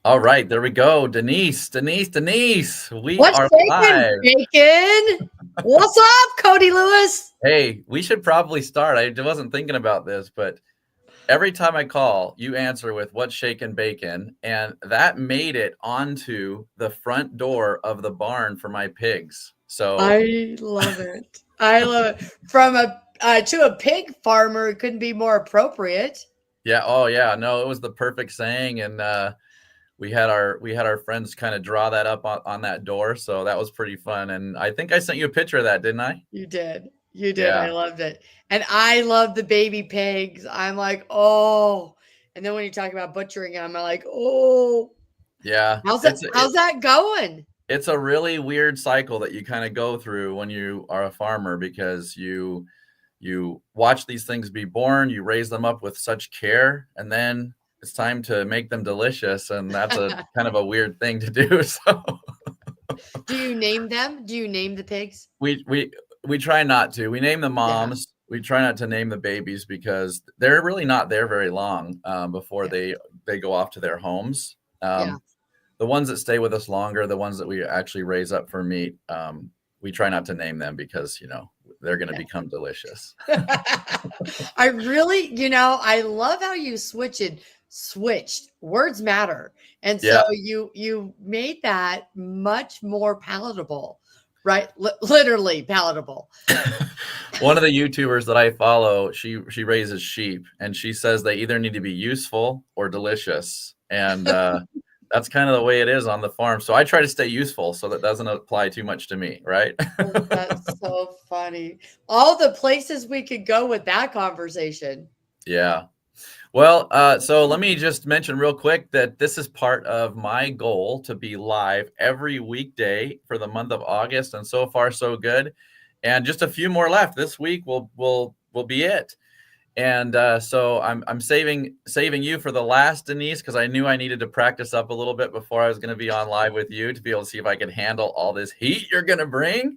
All right, there we go. Denise. We What's are shaking, live. bacon? What's up, Cody Lewis? Hey, we should probably start. I wasn't thinking about this, but every time I call, you answer with what's shaking bacon, and that made it onto the front door of the barn for my pigs. So I love it. I love it. From a to a pig farmer, it couldn't be more appropriate. yeah, oh yeah, no, it was the perfect saying, and we had our friends kind of draw that up on that door, so that was pretty fun. And I think I sent you a picture of that, didn't I? You did. You did. I Yeah. loved it. And I love the baby pigs. I'm like, oh. And then when you talk about butchering them, I'm like, oh. Yeah, How's that going? it's a really weird cycle that you kind of go through when you are a farmer, because you watch these things be born, you raise them up with such care, and then it's time to make them delicious, and that's a kind of a weird thing to do. So Do you name them? Do you name the pigs? we we we try not to. We name the Yeah. moms. We try not to name the babies because they're really not there very long before Yeah. they go off to their homes. Yeah. The ones that stay with us longer, the ones that we actually raise up for meat, we try not to name them because they're going to Yeah. become delicious. I really, I love how you switched. Words matter. And so Yeah. you made that much more palatable, right? Literally palatable. One of the YouTubers that I follow, she raises sheep, and she says they either need to be useful or delicious, and that's kind of the way it is on the farm. So I try to stay useful so that doesn't apply too much to me, right? Oh, that's so funny. All the places we could go with that conversation. Yeah. Well, so let me just mention real quick that this is part of my goal to be live every weekday for the month of August, and so far so good. And just a few more left. This week will be it. And so I'm saving you for the last, Denise, because I knew I needed to practice up a little bit before I was going to be on live with you to be able to see if I could handle all this heat you're going to bring.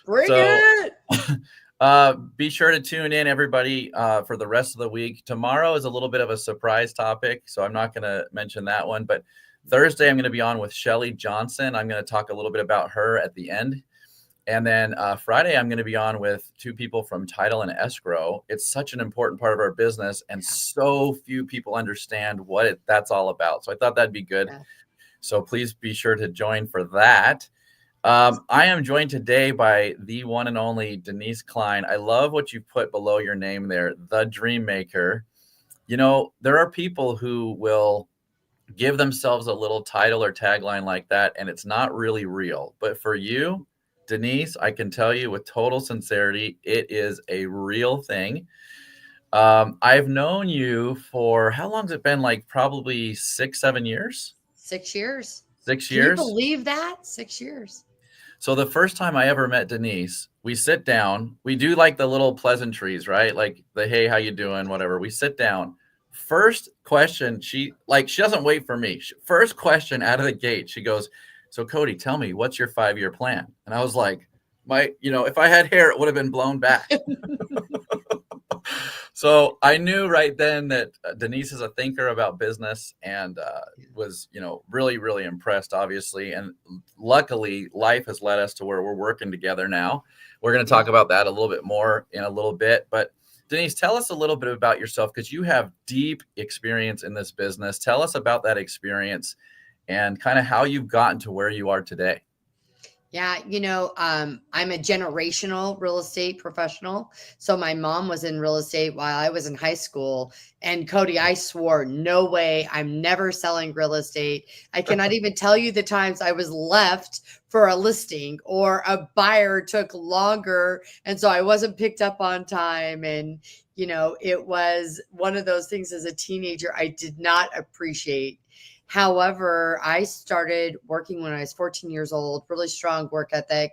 Bring So it. be sure to tune in, everybody, for the rest of the week. Tomorrow is a little bit of a surprise topic, so I'm not going to mention that one. But Thursday, I'm going to be on with Shelly Johnson. I'm going to talk a little bit about her at the end. And then Friday, I'm going to be on with two people from Title and Escrow. It's such an important part of our business, and so few people understand what that's all about. So I thought that'd be good. Yeah. So please be sure to join for that. I am joined today by the one and only Denise Klein. I love what you put below your name there, the Dream Maker. There are people who will give themselves a little title or tagline like that, and it's not really real. But for you, Denise, I can tell you with total sincerity, it is a real thing. I've known you for, how long has it been? Like probably 6-7 years? 6 years. 6 Can you years. believe that? 6 years. So the first time I ever met Denise, we sit down, we do like the little pleasantries, right? Like the, hey, how you doing? Whatever. We sit down. First question, she doesn't wait for me. First question out of the gate, she goes, so Cody, tell me, what's your 5-year plan? And I was like, if I had hair, it would have been blown back. So I knew right then that Denise is a thinker about business, and was, really, really impressed, obviously. And luckily, life has led us to where we're working together now. We're going to talk about that a little bit more in a little bit. But Denise, tell us a little bit about yourself, because you have deep experience in this business. Tell us about that experience and kind of how you've gotten to where you are today. Yeah, I'm a generational real estate professional. So my mom was in real estate while I was in high school. And Cody, I swore, no way, I'm never selling real estate. I cannot even tell you the times I was left for a listing or a buyer took longer. And so I wasn't picked up on time. And, it was one of those things as a teenager I did not appreciate. However, I started working when I was 14 years old, really strong work ethic.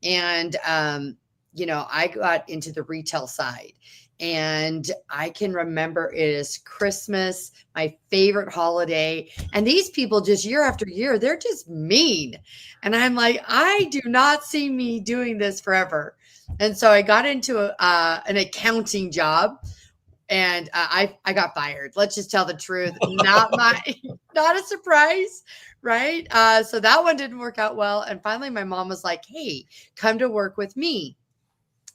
And, I got into the retail side. And I can remember it is Christmas, my favorite holiday. And these people just year after year, they're just mean. And I'm like, I do not see me doing this forever. And so I got into an accounting job, And I got fired. Let's just tell the truth. Not not a surprise, right? So that one didn't work out well. And finally, my mom was like, "Hey, come to work with me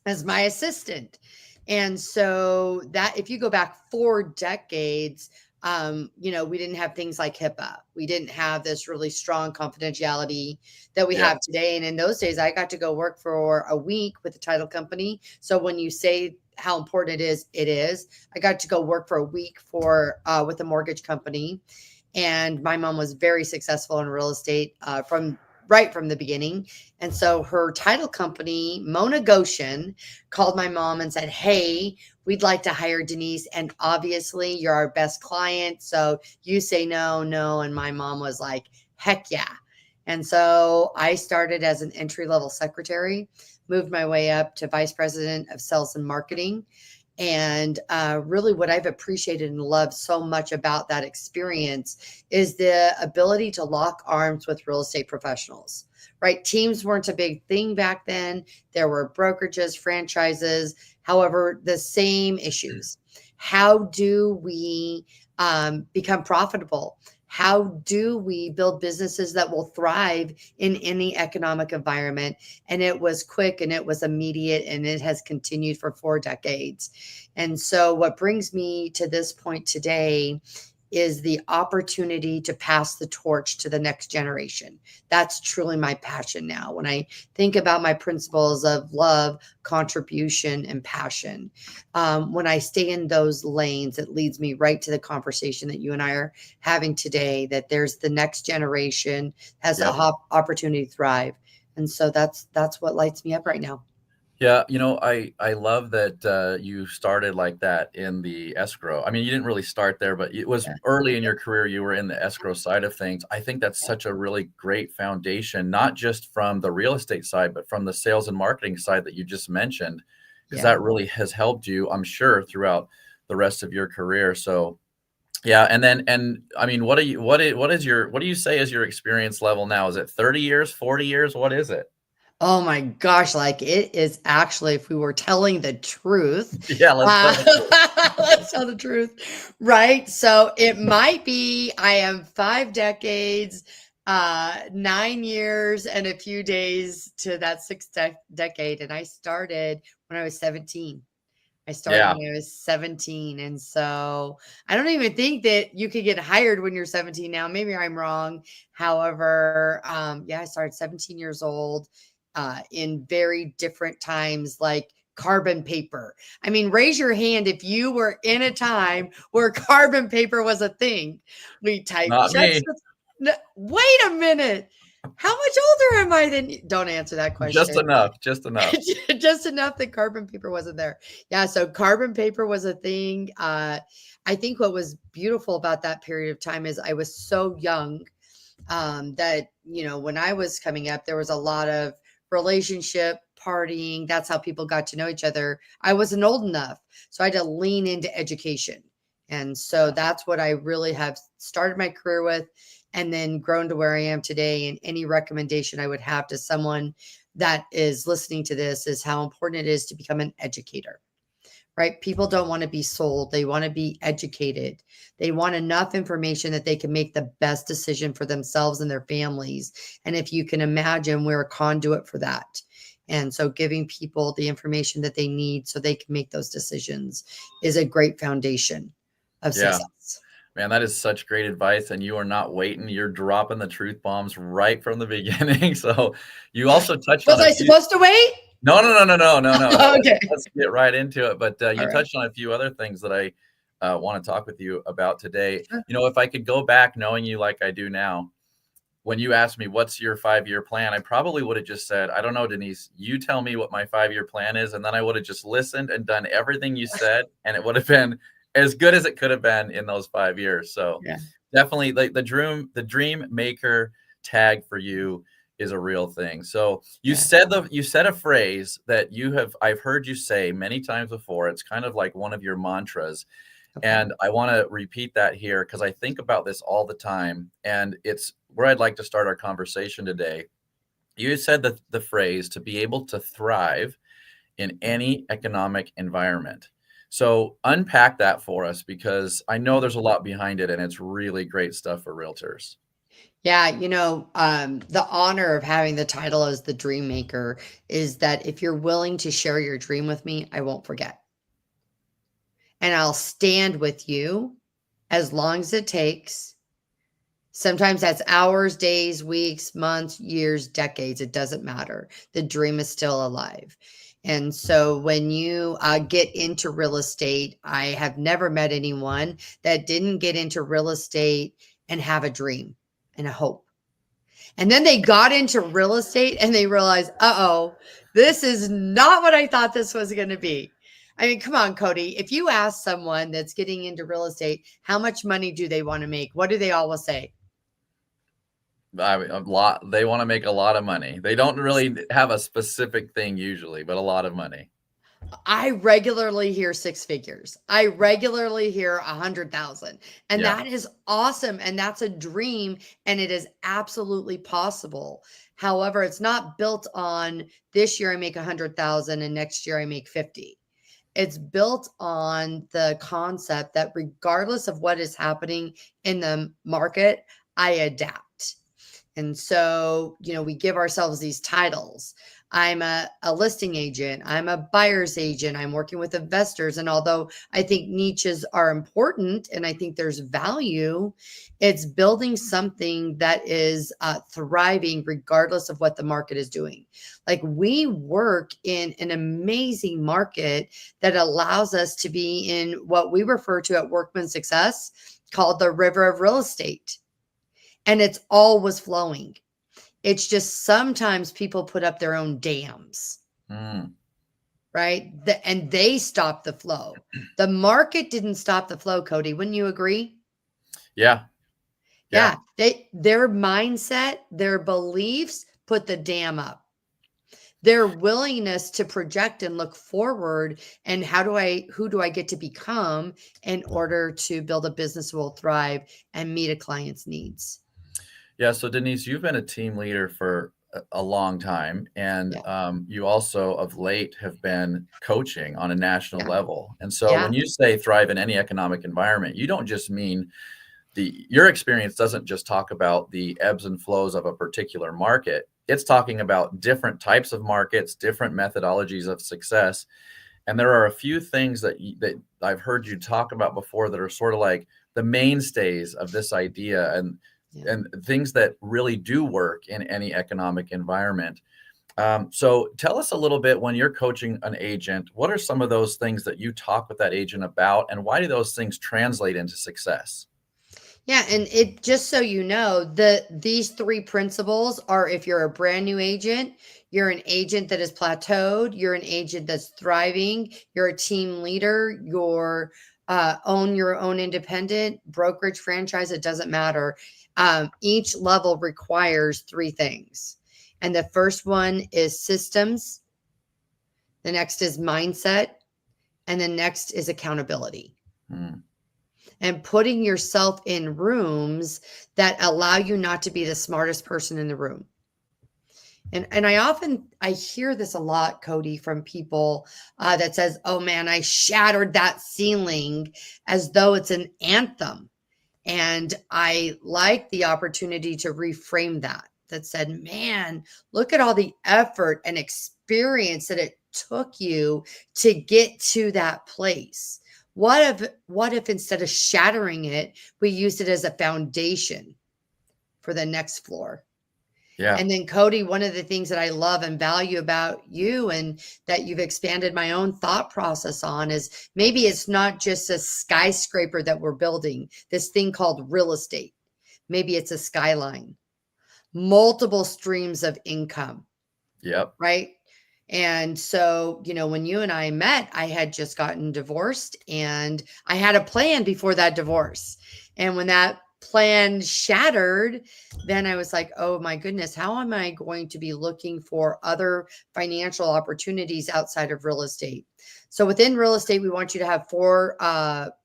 as my assistant." And so that, if you go back 4 decades, we didn't have things like HIPAA. We didn't have this really strong confidentiality that we have today. And in those days, I got to go work for a week with the title company. So when you say how important it is, it is. I got to go work for a week with a mortgage company. And my mom was very successful in real estate from the beginning. And so her title company, Mona Goshen, called my mom and said, "Hey, we'd like to hire Denise. And obviously you're our best client. So you say no, no." And my mom was like, "Heck yeah." And so I started as an entry-level secretary, moved my way up to vice president of sales and marketing. And really, what I've appreciated and loved so much about that experience is the ability to lock arms with real estate professionals, right? Teams weren't a big thing back then. There were brokerages, franchises, however, the same issues. How do we become profitable? How do we build businesses that will thrive in any economic environment? And it was quick and it was immediate, and it has continued for 4 decades. And so what brings me to this point today is the opportunity to pass the torch to the next generation. That's truly my passion now. When I think about my principles of love, contribution, and passion, when I stay in those lanes, it leads me right to the conversation that you and I are having today, that there's the next generation has an opportunity to thrive. And so that's what lights me up right now. Yeah, I love that you started like that in the escrow. I mean, you didn't really start there, but it was early in your career, you were in the escrow side of things. I think that's such a really great foundation, not just from the real estate side, but from the sales and marketing side that you just mentioned, because that really has helped you, I'm sure, throughout the rest of your career. So yeah, and I mean, what do you say is your experience level now? Is it 30 years, 40 years? What is it? Oh my gosh, like it is actually, if we were telling the truth, Yeah, let's tell the truth. let's tell the truth, right? So it might be, I am 5 decades, 9 years, and a few days to that sixth decade. And I started when I was 17. I started Yeah. when I was 17. And so I don't even think that you could get hired when you're 17 now. Maybe I'm wrong. However, I started 17 years old in very different times, like carbon paper. I mean, raise your hand if you were in a time where carbon paper was a thing. We typed Not checks me. wait a minute. How much older am I than you? Don't answer that Just question. enough, just enough. Just enough that carbon paper wasn't there. Yeah, so carbon paper was a thing. I think what was beautiful about that period of time is I was so young that, when I was coming up, there was a lot of relationship partying. That's how people got to know each other. I wasn't old enough, so I had to lean into education. And so that's what I really have started my career with, and then grown to where I am today. And any recommendation I would have to someone that is listening to this is how important it is to become an educator, right? People don't want to be sold. They want to be educated. They want enough information that they can make the best decision for themselves and their families. And if you can imagine, we're a conduit for that. And so giving people the information that they need so they can make those decisions is a great foundation of success. Man, that is such great advice, and you are not waiting. You're dropping the truth bombs right from the beginning. So you also touched Was on a I few. supposed to wait? No, no, no, no, no, no, no. Okay. Let's get right into it. But you All right. touched on a few other things that I want to talk with you about today. Sure. If I could go back knowing you like I do now, when you asked me, what's your 5-year plan? I probably would have just said, I don't know, Denise, you tell me what my 5-year plan is. And then I would have just listened and done everything you said. And it would have been as good as it could have been in those 5 years. So definitely like the dream maker tag for you is a real thing. So you said a phrase that I've heard you say many times before. It's kind of like one of your mantras. Okay. And I want to repeat that here because I think about this all the time, and it's where I'd like to start our conversation today. You said the phrase to be able to thrive in any economic environment. So unpack that for us, because I know there's a lot behind it and it's really great stuff for realtors. Yeah, the honor of having the title as the dream maker is that if you're willing to share your dream with me, I won't forget. And I'll stand with you as long as it takes. Sometimes that's hours, days, weeks, months, years, decades. It doesn't matter. The dream is still alive. And so when you get into real estate, I have never met anyone that didn't get into real estate and have a dream and a hope. And then they got into real estate and they realized, uh-oh, this is not what I thought this was going to be. I mean, come on, Cody. If you ask someone that's getting into real estate, how much money do they want to make? What do they always say? A lot. They want to make a lot of money. They don't really have a specific thing usually, but a lot of money. I regularly hear six figures. I regularly hear 100,000. And Yeah. that is awesome. And that's a dream. And it is absolutely possible. However, it's not built on this year I make 100,000 and next year I make 50. It's built on the concept that regardless of what is happening in the market, I adapt. And so, we give ourselves these titles. I'm a listing agent. I'm a buyer's agent. I'm working with investors. And although I think niches are important and I think there's value, it's building something that is thriving regardless of what the market is doing. Like, we work in an amazing market that allows us to be in what we refer to at Workman Success called the river of real estate. And it's always flowing. It's just sometimes people put up their own dams, right? And they stop the flow. The market didn't stop the flow, Cody. Wouldn't you agree? Yeah. Yeah. Their mindset, their beliefs put the dam up. Their willingness to project and look forward and who do I get to become in order to build a business that will thrive and meet a client's needs. Yeah. So Denise, you've been a team leader for a long time, and you also of late have been coaching on a national level. And so when you say thrive in any economic environment, you don't just mean your experience doesn't just talk about the ebbs and flows of a particular market. It's talking about different types of markets, different methodologies of success. And there are a few things that I've heard you talk about before that are sort of like the mainstays of this idea, and things that really do work in any economic environment. So tell us a little bit, when you're coaching an agent, what are some of those things that you talk with that agent about, and why do those things translate into success? Yeah, and it just so you know, these three principles are: if you're a brand new agent, you're an agent that is plateaued, you're an agent that's thriving, you're a team leader, you're own your own independent brokerage franchise, it doesn't matter. Each level requires three things. And the first one is systems, the next is mindset, and the next is accountability. And putting yourself in rooms that allow you not to be the smartest person in the room. And I hear this a lot, Cody, from people that says, oh man, I shattered that ceiling, as though it's an anthem. And I like the opportunity to reframe that said, man, look at all the effort and experience that it took you to get to that place. What if instead of shattering it, we used it as a foundation for the next floor? Yeah. And then, Cody, one of the things that I love and value about you, and that you've expanded my own thought process on, is maybe it's not just a skyscraper that we're building, this thing called real estate. Maybe it's a skyline, multiple streams of income. Yep. Right. And so, when you and I met, I had just gotten divorced, and I had a plan before that divorce. And when that plan shattered, then I was like, oh my goodness, how am I going to be looking for other financial opportunities outside of real estate? So within real estate, we want you to have four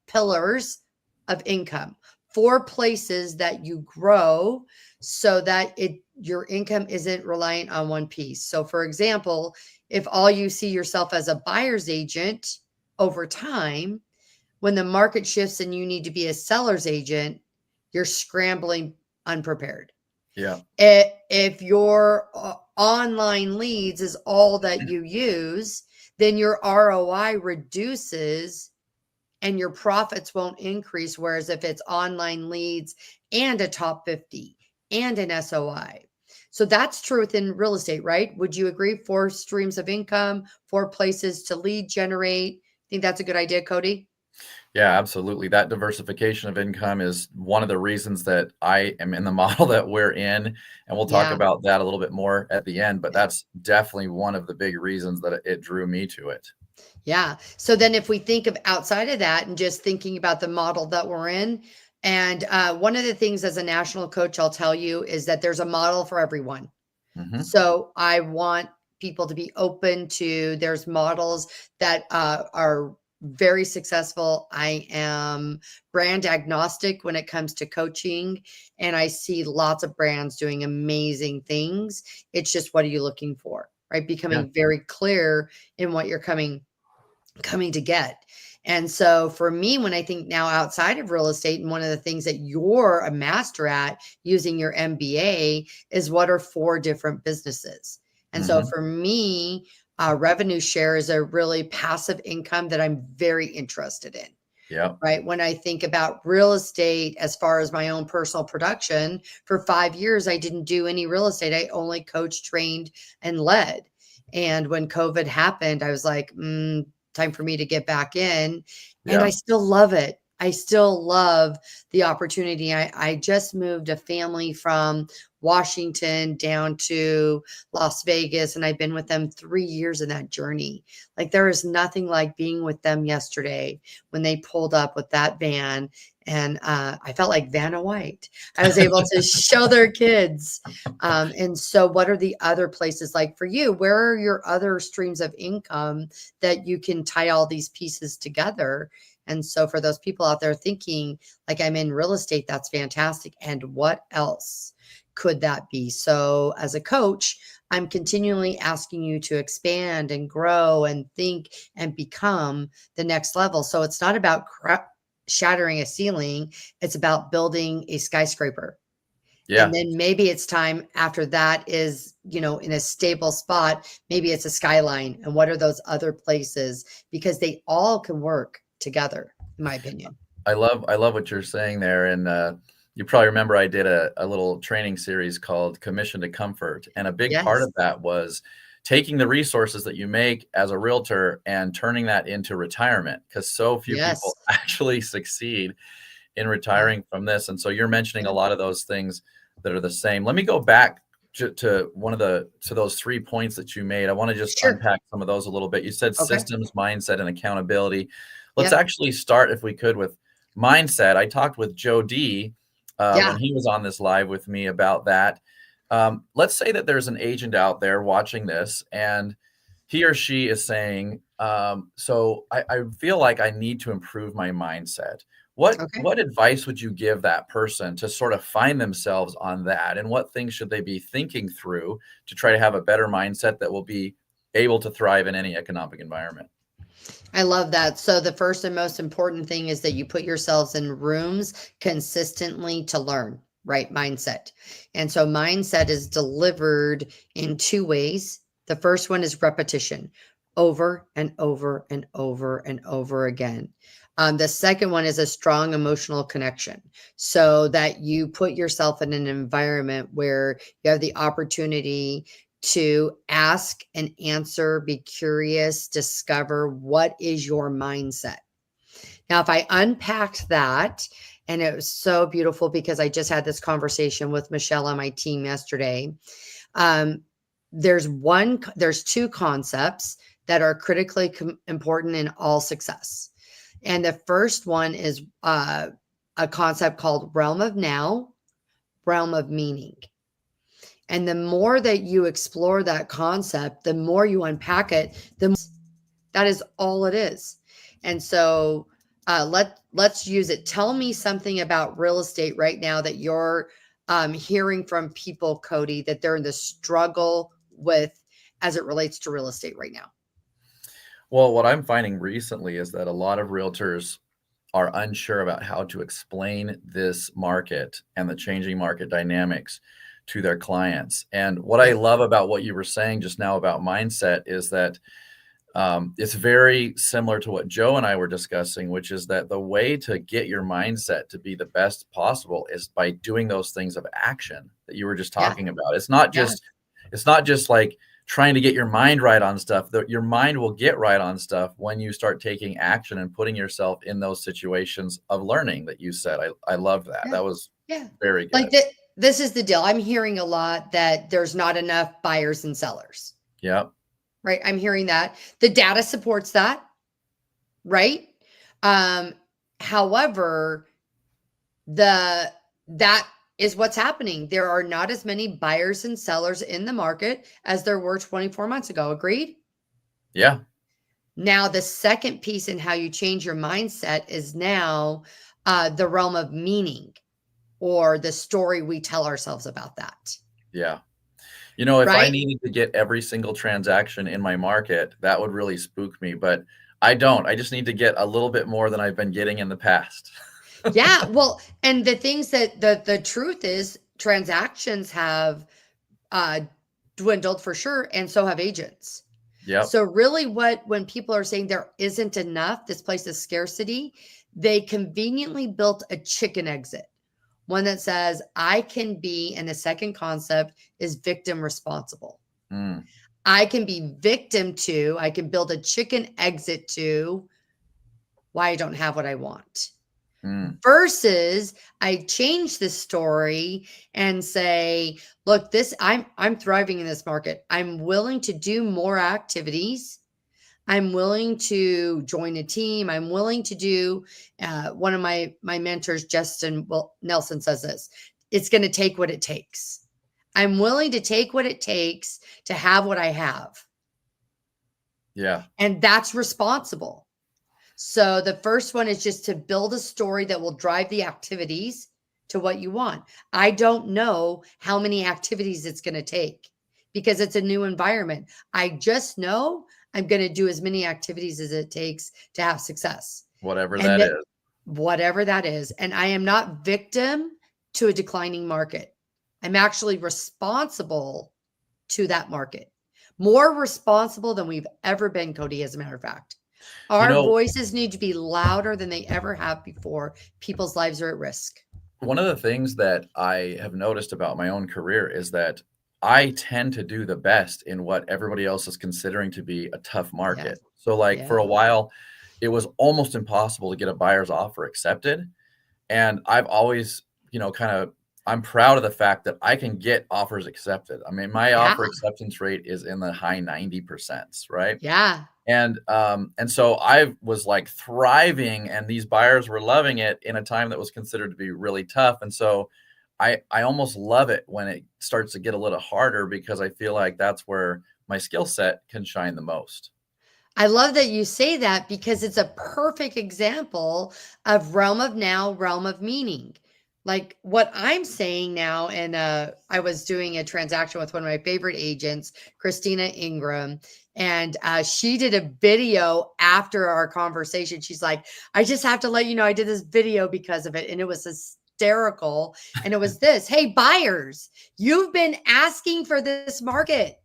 pillars of income, 4 places that you grow so that your income isn't reliant on one piece. So for example, if all you see yourself as a buyer's agent, over time, when the market shifts and you need to be a seller's agent, you're scrambling unprepared. Yeah. If your online leads is all that you use, then your ROI reduces and your profits won't increase. Whereas if it's online leads and a top 50 and an SOI. So that's true within real estate, right? Would you agree? 4 streams of income, 4 places to lead generate. Think that's a good idea, Cody? Yeah, absolutely. That diversification of income is one of the reasons that I am in the model that we're in. And we'll talk Yeah. about that a little bit more at the end, but that's definitely one of the big reasons that it drew me to it. Yeah. So then if we think of outside of that and just thinking about the model that we're in, and one of the things as a national coach, I'll tell you is that there's a model for everyone. Mm-hmm. So I want people to be open to, there's models that are very successful. I am brand agnostic when it comes to coaching, and I see lots of brands doing amazing things. It's just, what are you looking for, right? Yeah. Becoming very clear in what you're coming to get. And so for me, when I think now outside of real estate, and one of the things that you're a master at using your MBA is, what are 4 different businesses? And so Mm-hmm. for me, revenue share is a really passive income that I'm very interested in. Yeah. Right. When I think about real estate, as far as my own personal production, for 5 years, I didn't do any real estate. I only coached, trained, and led. And when COVID happened, I was like, time for me to get back in. And I Yeah. still love it. I still love the opportunity. I just moved a family from Washington down to Las Vegas, and I've been with them 3 years in that journey. Like, there is nothing like being with them yesterday when they pulled up with that van, and I felt like Vanna White. I was able to show their kids. And so what are the other places like for you? Where are your other streams of income that you can tie all these pieces together? And so for those people out there thinking like, I'm in real estate, that's fantastic. And what else could that be? So as a coach, I'm continually asking you to expand and grow and think and become the next level. So it's not about shattering a ceiling. It's about building a skyscraper. And Yeah. then maybe it's time after that is, in a stable spot, maybe it's a skyline. And what are those other places? Because they all can work together, in my opinion. I love what you're saying there. And you probably remember I did a little training series called Commission to Comfort. And a big part Yes. of that was taking the resources that you make as a realtor and turning that into retirement, because so few people Yes. actually succeed in Yeah. retiring from this. And so you're mentioning a Yeah. lot of those things that are the same. Let me go back to those 3 points that you made. I want to just Sure. unpack some of those a little bit. You said Okay. systems, mindset, and accountability. Let's Yep. actually start, if we could, with mindset. I talked with Joe D when Yeah. he was on this live with me about that. Let's say that there's an agent out there watching this, and he or she is saying, so I feel like I need to improve my mindset. Okay. What advice would you give that person to sort of find themselves on that? And what things should they be thinking through to try to have a better mindset that will be able to thrive in any economic environment? I love that. So the first and most important thing is that you put yourselves in rooms consistently to learn, right? Mindset. And so mindset is delivered in 2 ways. The first one is repetition, over and over and over and over again. The second one is a strong emotional connection, so that you put yourself in an environment where you have the opportunity to ask and answer, be curious, discover what is your mindset. Now, if I unpacked that, and it was so beautiful because I just had this conversation with Michelle on my team yesterday. Um, there's 2 concepts that are critically important in all success. And the first one is a concept called realm of now, realm of meaning. And the more that you explore that concept, the more you unpack it, that is all it is. And so let's use it. Tell me something about real estate right now that you're hearing from people, Cody, that they're in the struggle with as it relates to real estate right now. Well, what I'm finding recently is that a lot of realtors are unsure about how to explain this market and the changing market dynamics to their clients. And what I Yeah. love about what you were saying just now about mindset is that it's very similar to what Joe and I were discussing, which is that the way to get your mindset to be the best possible is by doing those things of action that you were just Yeah. talking about. Yeah. It's not just like trying to get your mind right on stuff. Your mind will get right on stuff when you start taking action and putting yourself in those situations of learning that you said. I love that. Yeah. That was Yeah. very Like good. this is the deal. I'm hearing a lot that there's not enough buyers and sellers, Yep. right? I'm hearing that. The data supports that, right? Um, However, that is what's happening. There are not as many buyers and sellers in the market as there were 24 months ago. Agreed? Yeah. Now, the second piece in how you change your mindset is now the realm of meaning or the story we tell ourselves about that, Yeah. You know, if I right? needed to get every single transaction in my market, that would really spook me, but I don't. I just need to get a little bit more than I've been getting in the past. Yeah. Well, and the things that the truth is transactions have uh, dwindled for sure, and so have agents. Yep. So really when people are saying there isn't enough, this place is scarcity, they conveniently built a chicken exit. One that says I can be, and the second concept is victim responsible. Mm, I can be victim to, I can build a chicken exit to why I don't have what I want. mm, Versus I change the story and say, look, I'm thriving in this market. I'm willing to do more activities. I'm willing to join a team. I'm willing to do one of my mentors, Justin Nelson, says this. It's going to take what it takes. I'm willing to take what it takes to have what I have. yeah. And that's responsible. So the first one is just to build a story that will drive the activities to what you want. I don't know how many activities it's going to take because it's a new environment. I just know I'm going to do as many activities as it takes to have success. Whatever And that that, is. whatever that is. And I am not victim to a declining market. I'm actually responsible to that market. More responsible than we've ever been, Cody, as a matter of fact. You Our know, voices need to be louder than they ever have before. People's lives are at risk. one of the things that I have noticed about my own career is that I tend to do the best in what everybody else is considering to be a tough Yeah. market. So, like, for Yeah. a while, it was almost impossible to get a buyer's offer accepted. And I've always, kind of, I'm proud of the fact that I can get offers accepted. I mean, my Yeah. offer acceptance rate is in the high 90%, right? Yeah. And so I was like thriving, and these buyers were loving it in a time that was considered to be really tough. And so I almost love it when it starts to get a little harder because I feel like that's where my skill set can shine the most. I love that you say that because it's a perfect example of realm of now, realm of meaning. Like what I'm saying now, and I was doing a transaction with one of my favorite agents, Christina Ingram, and she did a video after our conversation. She's like, I just have to let you know I did this video because of it. And it was hysterical. And it was this: hey, buyers, you've been asking for this market.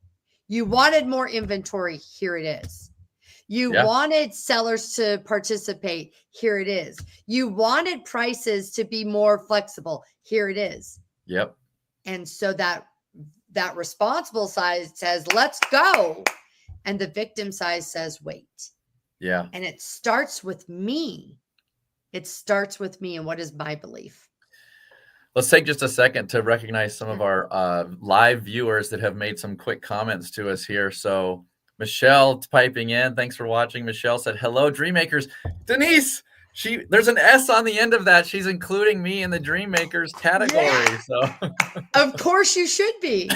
You wanted more inventory. Here it is. You Yeah. wanted sellers to participate. Here it is. You wanted prices to be more flexible. Here it is. Yep. And so that responsible side says, let's go. And the victim side says, wait. Yeah. And it starts with me. It starts with me and what is my belief. Let's take just a second to recognize some of Yeah. our live viewers that have made some quick comments to us here. So Michelle piping in. Thanks for watching. Michelle said, hello, Dream Makers. Denise, there's an S on the end of that. She's including me in the Dream Makers category. Yeah. So Of course you should be.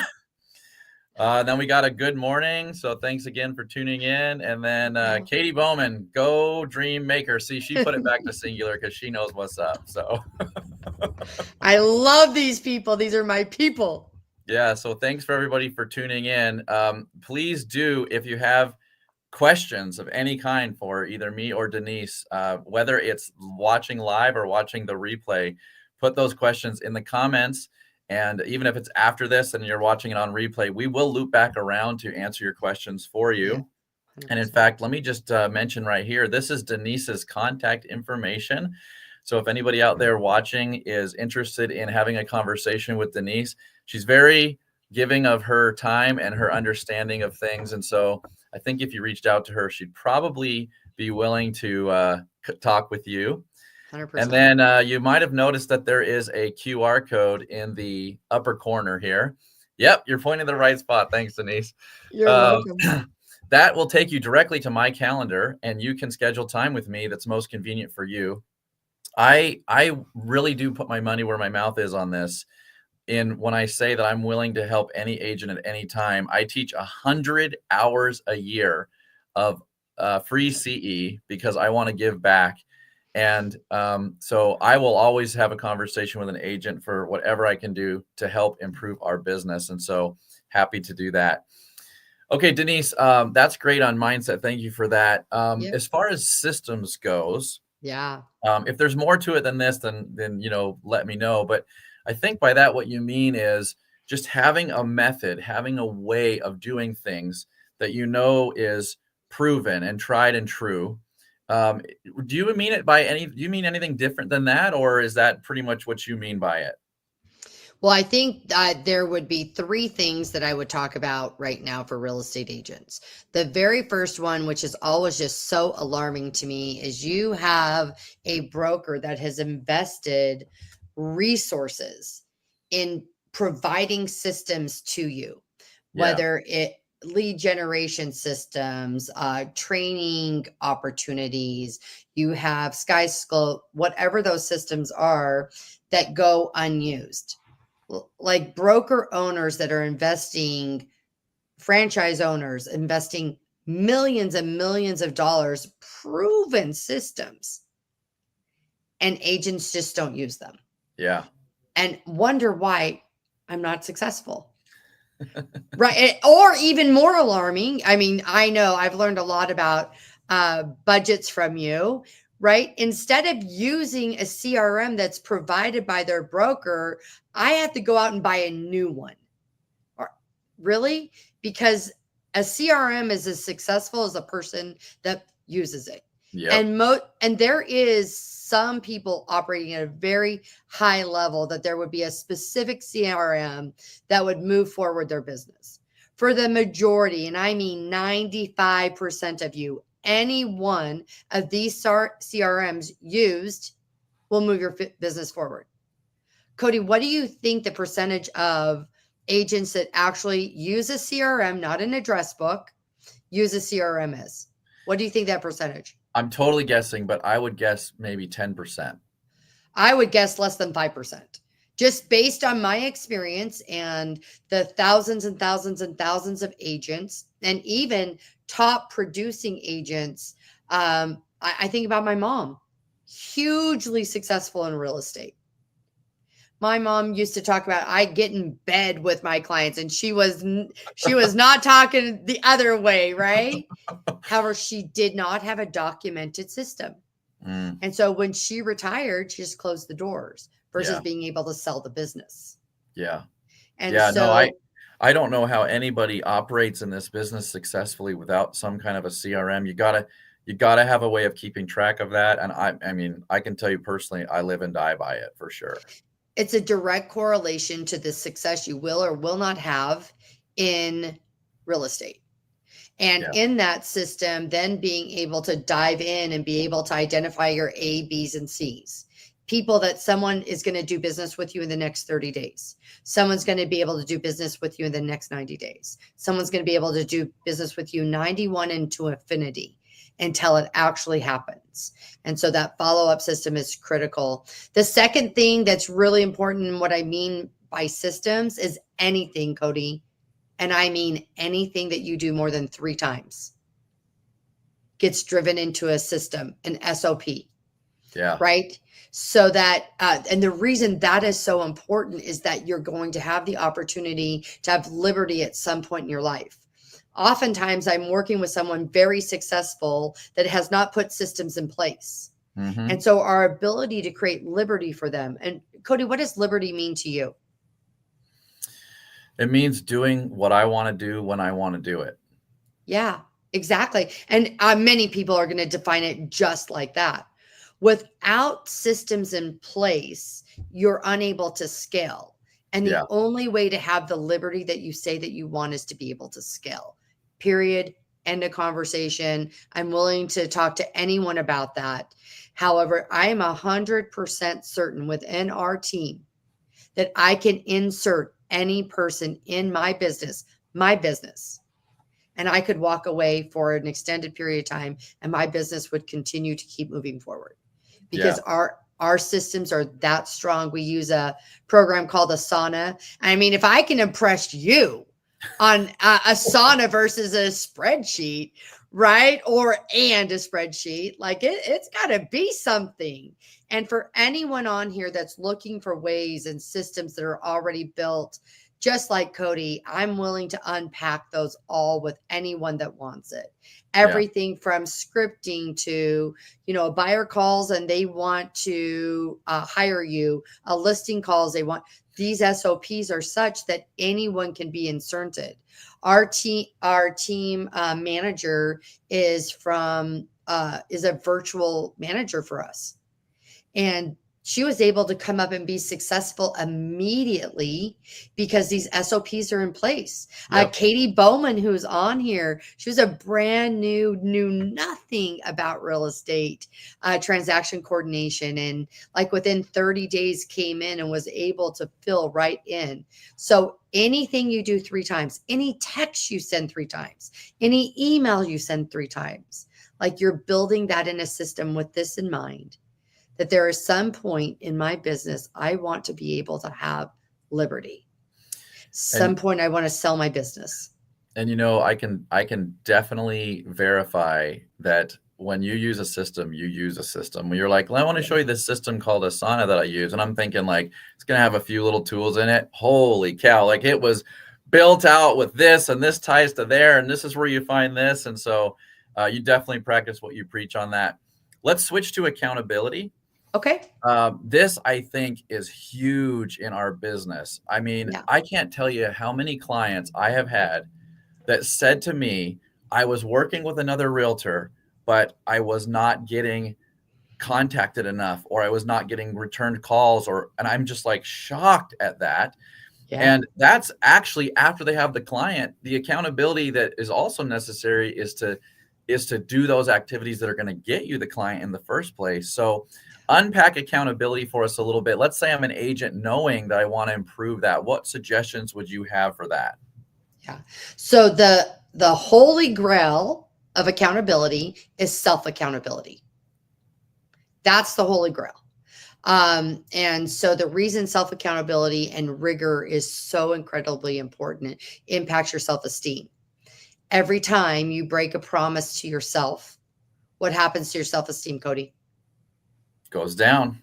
then we got a good morning. So thanks again for tuning in. And then Katie Bowman, go Dream Maker. See, she put it back to singular because she knows what's up. So I love these people. These are my people. yeah. So thanks for everybody for tuning in. Please do, if you have questions of any kind for either me or Denise, whether it's watching live or watching the replay, put those questions in the comments. And even if it's after this and you're watching it on replay, we will loop back around to answer your questions for you. Yeah, And in 100%. fact, let me just mention right here, this is Denise's contact information. So if anybody out there watching is interested in having a conversation with Denise, she's very giving of her time and her understanding of things. And so I think if you reached out to her, she'd probably be willing to talk with you. 100%. And then you might have noticed that there is a QR code in the upper corner here. Yep, you're pointing the right spot. Thanks, Denise. You're welcome. That will take you directly to my calendar, and you can schedule time with me that's most convenient for you. I really do put my money where my mouth is on this. When I say that I'm willing to help any agent at any time. I teach 100 hours a year of free CE because I want to give back. And so I will always have a conversation with an agent for whatever I can do to help improve our business. And so happy to do that. Okay, Denise, that's great on mindset. Thank you for that. Yep. As far as systems goes, Yeah. if there's more to it than this, then let me know. But I think by that, what you mean is just having a method, having a way of doing things that is proven and tried and true. Do you mean anything different than that, or is that pretty much what you mean by it? Well, I think that there would be three things that I would talk about right now for real estate agents. The very first one, which is always just so alarming to me, is you have a broker that has invested resources in providing systems to you, whether it lead generation systems, training opportunities, you have Skyscope, whatever those systems are that go unused. Like broker owners that are investing, franchise owners investing millions and millions of dollars, proven systems, and agents just don't use them. Yeah. And wonder why I'm not successful. Right. Or even more alarming. I mean, I know I've learned a lot about budgets from you, right? Instead of using a CRM that's provided by their broker, I have to go out and buy a new one. Really? Because a CRM is as successful as a person that uses it. Yep. And there is some people operating at a very high level that there would be a specific CRM that would move forward their business. For the majority, and I mean 95% of you, any one of these CRMs used will move your business forward. Cody, what do you think the percentage of agents that actually use a CRM, not an address book, use a CRM is? What do you think that percentage? I'm totally guessing, but I would guess maybe 10%. I would guess less than 5%. Just based on my experience and the thousands and thousands and thousands of agents, and even top producing agents. I think about my mom, hugely successful in real estate. My mom used to talk about I get in bed with my clients, and she was not talking the other way, right? However, she did not have a documented system. And so when she retired, she just closed the doors versus being able to sell the business. Yeah. And no, I don't know how anybody operates in this business successfully without some kind of a CRM. You gotta have a way of keeping track of that. And I mean, I can tell you personally, I live and die by it for sure. It's a direct correlation to the success you will or will not have in real estate. And in that system, then being able to dive in and be able to identify your A, B's, and C's. People that someone is going to do business with you in the next 30 days. Someone's going to be able to do business with you in the next 90 days. Someone's going to be able to do business with you 91 into infinity until it actually happens. And so that follow-up system is critical. The second thing that's really important, and what I mean by systems, is anything, Cody. And I mean anything that you do more than 3 times gets driven into a system, an SOP. Yeah. Right. So that, and the reason that is so important is that you're going to have the opportunity to have liberty at some point in your life. Oftentimes I'm working with someone very successful that has not put systems in place. Mm-hmm. And so our ability to create liberty for them. And Cody, what does liberty mean to you? It means doing what I want to do when I want to do it. Yeah, exactly. And many people are going to define it just like that. Without systems in place, you're unable to scale. And the Yeah. only way to have the liberty that you say that you want is to be able to scale. Period. End of conversation. I'm willing to talk to anyone about that. However, I am 100% certain within our team that I can insert any person in my business, and I could walk away for an extended period of time and my business would continue to keep moving forward because Yeah. our systems are that strong. We use a program called Asana. I mean, if I can impress you on Asana versus a spreadsheet, right? And a spreadsheet, like it's got to be something. And for anyone on here that's looking for ways and systems that are already built, just like Cody, I'm willing to unpack those all with anyone that wants it. Yeah. Everything from scripting to, a buyer calls and they want to hire you, a listing calls they want. These SOPs are such that anyone can be inserted. Our team manager is a virtual manager for us. And she was able to come up and be successful immediately because these SOPs are in place. Yep. Katie Bowman, who's on here, she was a brand new, knew nothing about real estate transaction coordination. And like within 30 days came in and was able to fill right in. So anything you do 3 times, any text you send 3 times, any email you send 3 times, like you're building that in a system with this in mind, that there is some point in my business, I want to be able to have liberty. Some point I want to sell my business. And I can definitely verify that when you use a system, you use a system. When you're like, well, I want to show you this system called Asana that I use. And I'm thinking like, it's going to have a few little tools in it. Holy cow. Like it was built out with this and this ties to there. And this is where you find this. And so you definitely practice what you preach on that. Let's switch to accountability. Okay. This, I think, is huge in our business. I mean, Yeah. I can't tell you how many clients I have had that said to me, I was working with another realtor, but I was not getting contacted enough, or I was not getting returned calls, and I'm just like shocked at that. Yeah. And that's actually after they have the client. The accountability that is also necessary is to do those activities that are going to get you the client in the first place. So unpack accountability for us a little bit. Let's say I'm an agent knowing that I want to improve that. What suggestions would you have for that? Yeah. So the holy grail of accountability is self-accountability. That's the holy grail. And so the reason self-accountability and rigor is so incredibly important, it impacts your self-esteem. Every time you break a promise to yourself, what happens to your self-esteem, Cody? Goes down.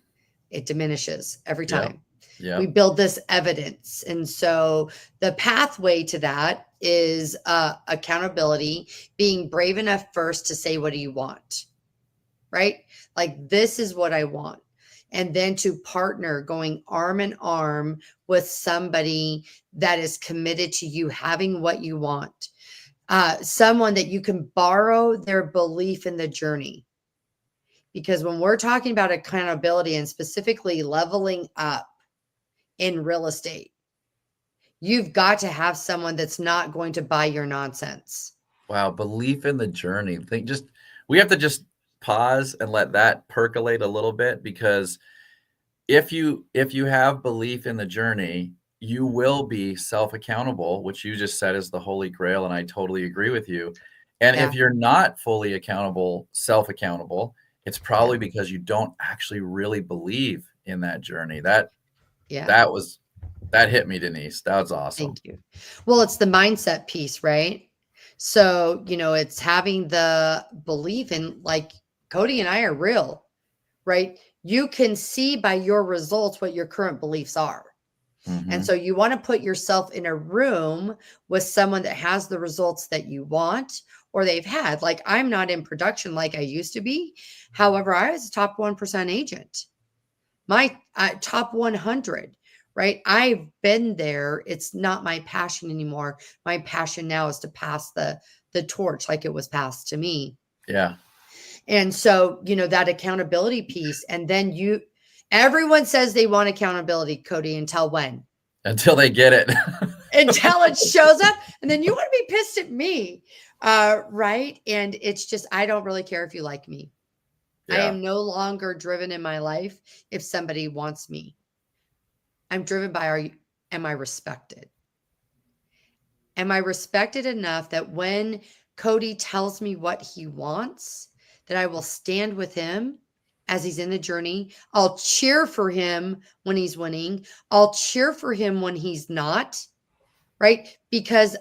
It diminishes every time. Yeah. We build this evidence. And so the pathway to that is accountability, being brave enough first to say, what do you want? Right? Like, this is what I want. And then to partner, going arm in arm with somebody that is committed to you having what you want. Someone that you can borrow their belief in the journey. Because when we're talking about accountability and specifically leveling up in real estate, you've got to have someone that's not going to buy your nonsense. Wow. Belief in the journey. We have to just pause and let that percolate a little bit, because if you have belief in the journey, you will be self-accountable, which you just said is the holy grail. And I totally agree with you. And if you're not fully accountable, self-accountable, it's probably because you don't actually really believe in that journey. That hit me, Denise. That was awesome. Thank you. Well, it's the mindset piece, right? So, it's having the belief in, like, Cody and I are real, right? You can see by your results what your current beliefs are. And so you want to put yourself in a room with someone that has the results that you want or they've had. Like, I'm not in production like I used to be. However, I was a top 1% agent. My top 100, right? I've been there. It's not my passion anymore. My passion now is to pass the torch like it was passed to me. Yeah. And so, that accountability piece. And then everyone says they want accountability, Cody, until when? Until they get it. Until it shows up. And then you want to be pissed at me. Right. And it's just, I don't really care if you like me. Yeah. I am no longer driven in my life if somebody wants me. I'm driven by, am I respected? Am I respected enough that when Cody tells me what he wants, that I will stand with him as he's in the journey? I'll cheer for him when he's winning. I'll cheer for him when he's not, right? Because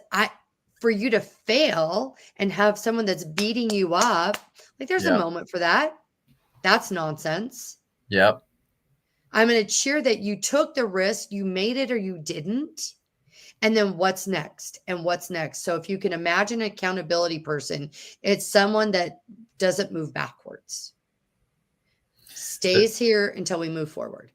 for you to fail and have someone that's beating you up, like there's a moment for that. That's nonsense. Yep. I'm going to cheer that you took the risk, you made it or you didn't. And then what's next and what's next? So if you can imagine an accountability person, it's someone that doesn't move backwards. Stays here until we move forward.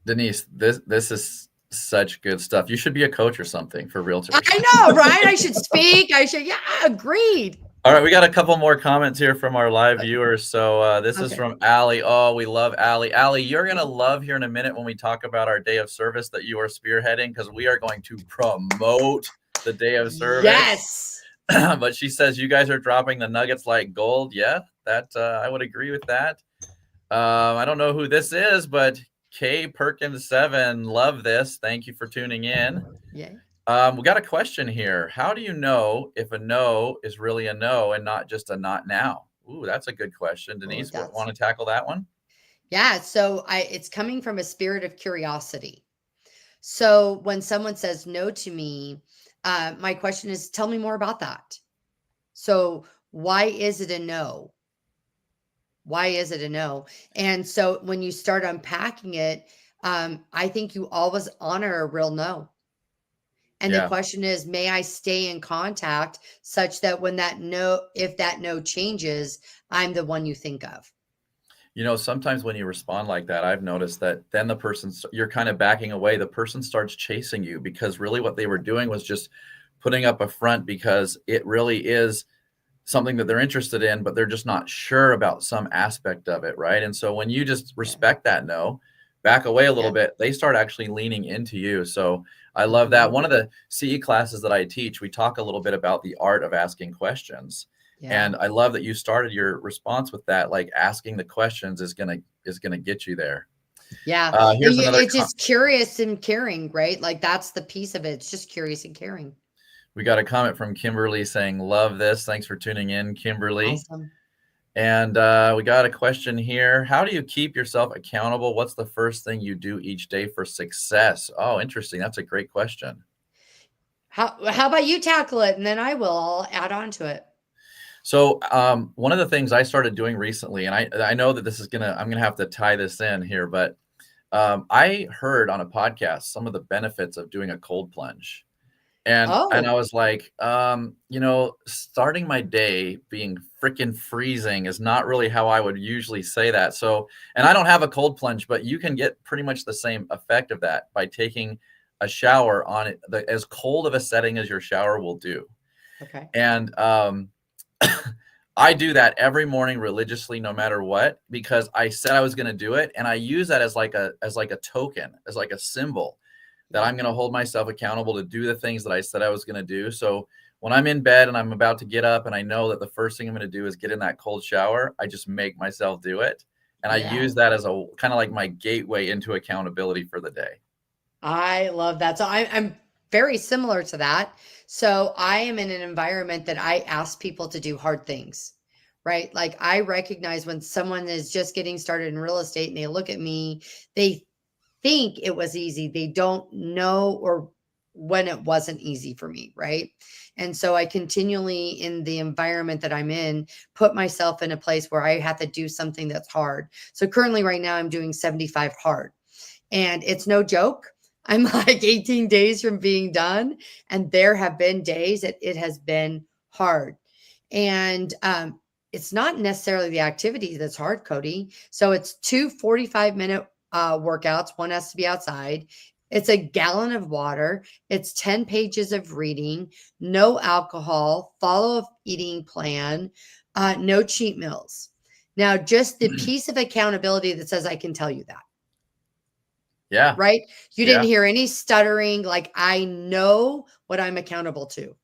Denise, this is such good stuff. You should be a coach or something for realtors. I know, right? I should speak. Yeah, agreed. All right, we got a couple more comments here from our live viewers. So this is from Allie. Oh, we love Allie. Allie, you're going to love here in a minute when we talk about our day of service that you are spearheading, because we are going to promote the day of service. Yes. But she says you guys are dropping the nuggets like gold. Yeah, that I would agree with that. I don't know who this is, but K Perkins 7, love this. Thank you for tuning in. Yeah. We got a question here. How do you know if a no is really a no and not just a not now? Ooh, that's a good question. Denise, want to tackle that one? Yeah. So it's coming from a spirit of curiosity. So when someone says no to me, my question is, tell me more about that. So why is it a no? Why is it a no? And so when you start unpacking it, I think you always honor a real no. And the question is, may I stay in contact such that when if that no changes, I'm the one you think of? Sometimes when you respond like that, I've noticed that then you're kind of backing away. The person starts chasing you because really what they were doing was just putting up a front because it really is something that they're interested in, but they're just not sure about some aspect of it, right? And so when you just respect that no, back away a little bit, they start actually leaning into you. So I love that. One of the CE classes that I teach, we talk a little bit about the art of asking questions. Yeah. And I love that you started your response with that, like asking the questions is gonna get you there. Yeah. It's just curious and caring, right? Like that's the piece of it. It's just curious and caring. We got a comment from Kimberly saying, love this. Thanks for tuning in, Kimberly. Awesome. And we got a question here. How do you keep yourself accountable? What's the first thing you do each day for success? Oh, interesting. That's a great question. How about you tackle it? And then I'll add on to it. So one of the things I started doing recently, and I know that I'm going to have to tie this in here, but I heard on a podcast some of the benefits of doing a cold plunge. And I was like, starting my day being freaking freezing is not really how I would usually say that. So, and I don't have a cold plunge, but you can get pretty much the same effect of that by taking a shower on it, as cold of a setting as your shower will do. Okay. And I do that every morning religiously, no matter what, because I said I was going to do it. And I use that as like a token, as like a symbol that I'm going to hold myself accountable to do the things that I said I was going to do. So when I'm in bed and I'm about to get up and I know that the first thing I'm going to do is get in that cold shower, I just make myself do it. And I use that as a kind of like my gateway into accountability for the day. I love that. So I'm very similar to that. So I am in an environment that I ask people to do hard things, right? Like I recognize when someone is just getting started in real estate and they look at me, they think it was easy. They don't know or when it wasn't easy for me, right? And so I continually, in the environment that I'm in, put myself in a place where I have to do something that's hard. So currently right now I'm doing 75 hard. And it's no joke, I'm like 18 days from being done. And there have been days that it has been hard. And it's not necessarily the activity that's hard, Cody. So it's 2 45-minute workouts. One has to be outside. It's a gallon of water. It's 10 pages of reading, no alcohol, follow a eating plan, no cheat meals. Now, just the piece of accountability that says, I can tell you that. Yeah. Right? You Yeah. didn't hear any stuttering. Like, I know what I'm accountable to.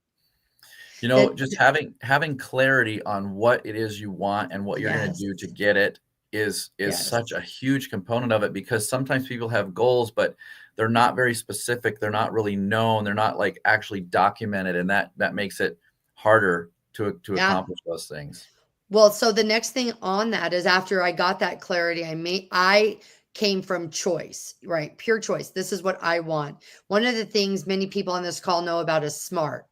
You know, just having clarity on what it is you want and what you're going to do to get it is such a huge component of it, because sometimes people have goals, but they're not very specific. They're not really known. They're not like actually documented. And that makes it harder to accomplish those things. Well, so the next thing on that is, after I got that clarity, I came from choice, right? Pure choice. This is what I want. One of the things many people on this call know about is SMART.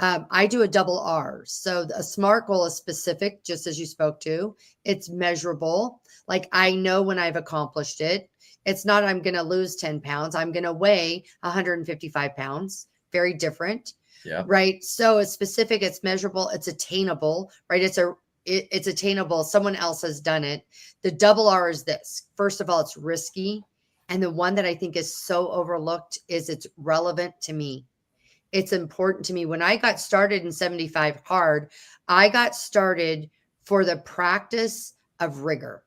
I do a double R. So a SMART goal is specific, just as you spoke to. It's measurable. Like, I know when I've accomplished it. It's not, I'm going to lose 10 pounds. I'm going to weigh 155 pounds. Very different. Yeah. Right. So it's specific, it's measurable, it's attainable, right? It's attainable. Someone else has done it. The double R is this. First of all, it's risky. And the one that I think is so overlooked is it's relevant to me. It's important to me. When I got started in 75 Hard, I got started for the practice of rigor.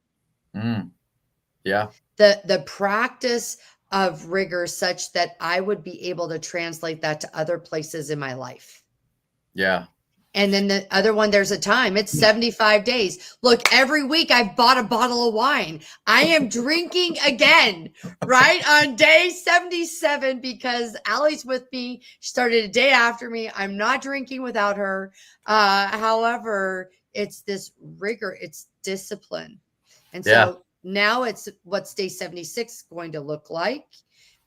Yeah. The practice of rigor, such that I would be able to translate that to other places in my life. Yeah. And then the other one, there's a time, it's 75 days. Look, every week I've bought a bottle of wine. I am drinking again, right? On day 77, because Allie's with me. She started a day after me. I'm not drinking without her. However, it's this rigor, it's discipline. And so now it's what's day 76 going to look like.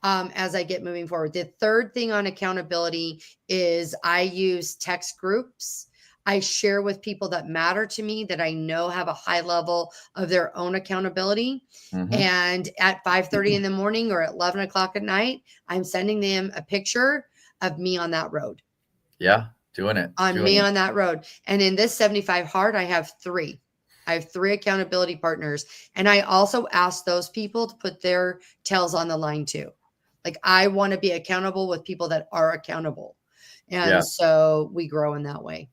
As I get moving forward. The third thing on accountability is I use text groups. I share with people that matter to me, that I know have a high level of their own accountability. And at 5:30 in the morning or at 11 o'clock at night, I'm sending them a picture of me on that road. Yeah. Doing it. On that road. And in this 75 Hard, I have 3. I have 3 accountability partners. And I also ask those people to put their tails on the line too. Like, I want to be accountable with people that are accountable. And so we grow in that way.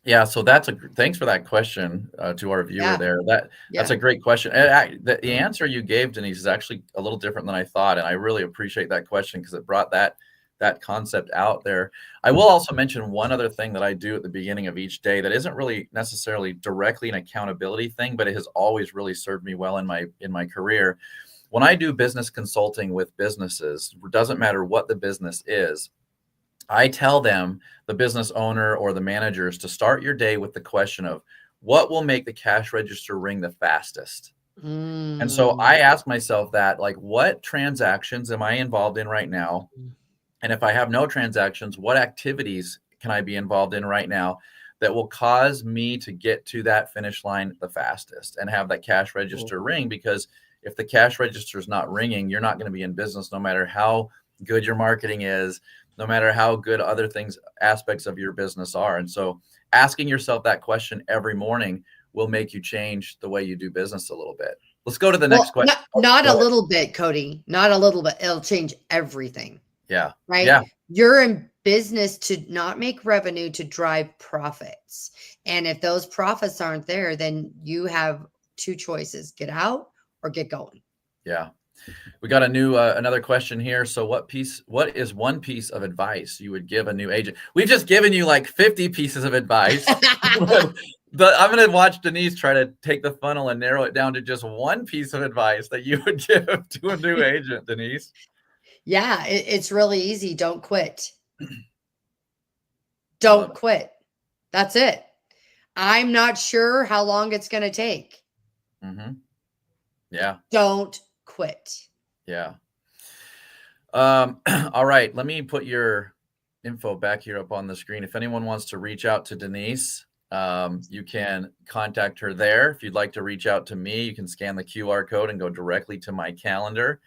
Yeah. So thanks for that question to our viewer there. That's a great question. And the answer you gave, Denise, is actually a little different than I thought. And I really appreciate that question, because it brought that concept out there. I will also mention one other thing that I do at the beginning of each day that isn't really necessarily directly an accountability thing, but it has always really served me well in my career. When I do business consulting with businesses, it doesn't matter what the business is, I tell them, the business owner or the managers, to start your day with the question of, what will make the cash register ring the fastest? And so I ask myself that, like, what transactions am I involved in right now? And if I have no transactions, what activities can I be involved in right now that will cause me to get to that finish line the fastest and have that cash register ring? Because if the cash register is not ringing, you're not going to be in business, no matter how good your marketing is, no matter how good other things, aspects of your business are. And so asking yourself that question every morning will make you change the way you do business a little bit. Let's go to the next question. Not a little bit, Cody. Not a little bit. It'll change everything. Yeah. Right. Yeah. You're in business to not make revenue, to drive profits. And if those profits aren't there, then you have 2 choices: get out or get going. Yeah. We got another question here. So what is one piece of advice you would give a new agent? We've just given you like 50 pieces of advice. But I'm going to watch Denise try to take the funnel and narrow it down to just one piece of advice that you would give to a new agent, Denise. Yeah, it's really easy. Don't quit. Don't quit. That's it. I'm not sure how long it's going to take. Yeah. Don't quit. Yeah. All right. Let me put your info back here up on the screen. If anyone wants to reach out to Denise, you can contact her there. If you'd like to reach out to me, you can scan the QR code and go directly to my calendar.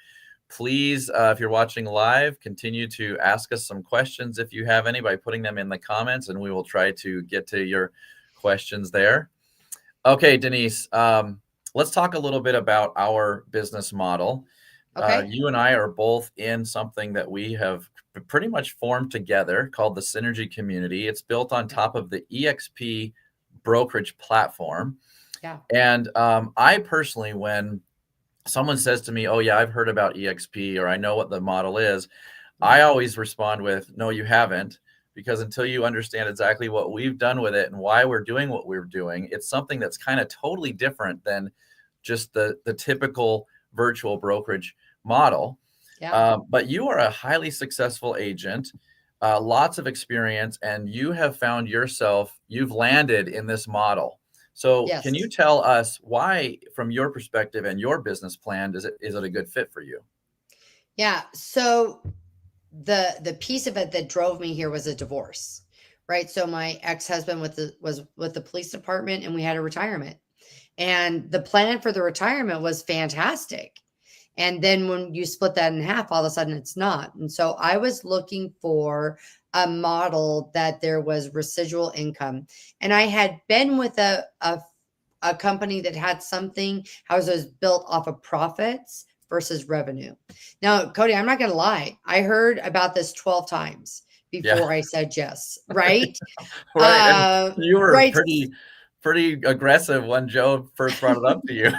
Please, if you're watching live, continue to ask us some questions if you have any by putting them in the comments, and we will try to get to your questions there. Okay, Denise, let's talk a little bit about our business model. Okay. You and I are both in something that we have pretty much formed together called the Synergy Community. It's built on top of the EXP brokerage platform. Yeah. And I personally, when someone says to me, oh yeah, I've heard about EXP, or I know what the model is, I always respond with, no, you haven't, because until you understand exactly what we've done with it and why we're doing what we're doing, it's something that's kind of totally different than just the typical virtual brokerage model. Yeah. But you are a highly successful agent, lots of experience, and you have found yourself, you've landed in this model. So can you Yes. tell us why, from your perspective and your business plan, is it a good fit for you? Yeah. So the piece of it that drove me here was a divorce, right? So my ex-husband was with the police department, and we had a retirement. And the plan for the retirement was fantastic. And then when you split that in half, all of a sudden it's not. And so I was looking for a model that there was residual income. And I had been with a company that had something, how it was built off of profits versus revenue. Now, Cody, I'm not going to lie. I heard about this 12 times Yeah. before I said yes, right? Right. And you were Right. pretty aggressive when Joe first brought it up to you.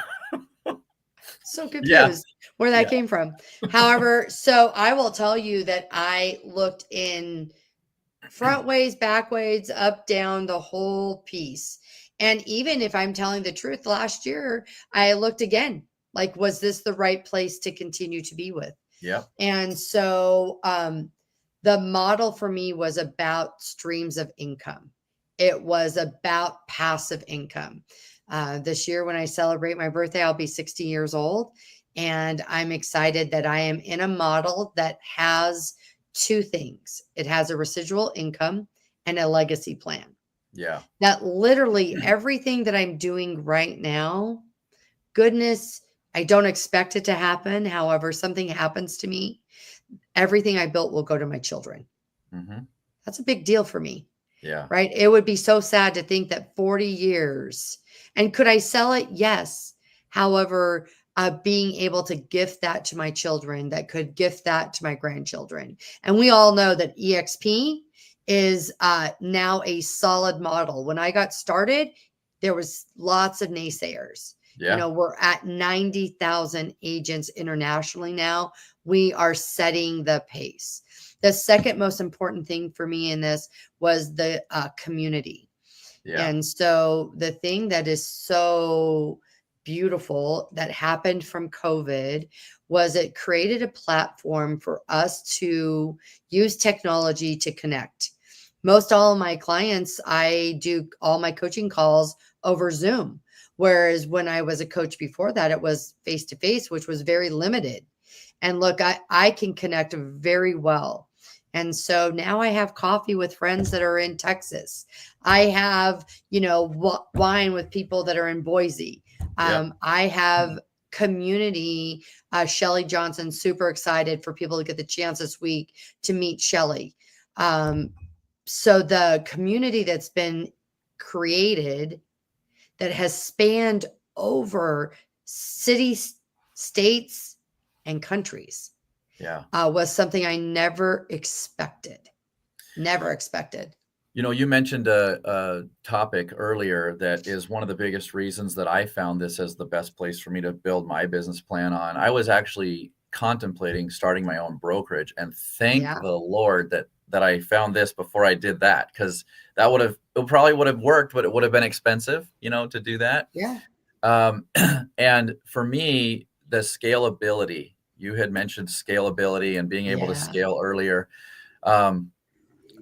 So Yeah. confused where that Yeah. came from. However, so I will tell you that I looked in front ways, back ways, up, down, the whole piece. And even if I'm telling the truth, last year I looked again, like, was this the right place to continue to be with? Yeah. And so the model for me was about streams of income. It was about passive income. This year, when I celebrate my birthday, I'll be 60 years old. And I'm excited that I am in a model that has two things. It has a residual income and a legacy plan. Yeah. That literally everything that I'm doing right now, goodness, I don't expect it to happen. However, something happens to me, everything I built will go to my children. Mm-hmm. That's a big deal for me, Yeah. right? It would be so sad to think that 40 years, and could I sell it? Yes. However, being able to gift that to my children, that could gift that to my grandchildren. And we all know that EXP is now a solid model. When I got started, there was lots of naysayers. You Yeah. know, we're at 90,000 agents internationally now. We are setting the pace. The second most important thing for me in this was the community. Yeah. And so the thing that is so beautiful that happened from COVID was it created a platform for us to use technology to connect. Most all of my clients, I do all my coaching calls over Zoom. Whereas when I was a coach before that, it was face to face, which was very limited. And look, I can connect very well. And so now I have coffee with friends that are in Texas. I have, wine with people that are in Boise. Yeah. I have community. Shelly Johnson, super excited for people to get the chance this week to meet Shelly. So the community that's been created that has spanned over cities, states, and countries Yeah. was something I never expected. Never expected. You mentioned a topic earlier that is one of the biggest reasons that I found this as the best place for me to build my business plan on. I was actually contemplating starting my own brokerage, and thank Yeah. the Lord that I found this before I did that, because it probably would have worked, but it would have been expensive, to do that. Yeah. And for me, the scalability, you had mentioned scalability and being able to Yeah. scale earlier.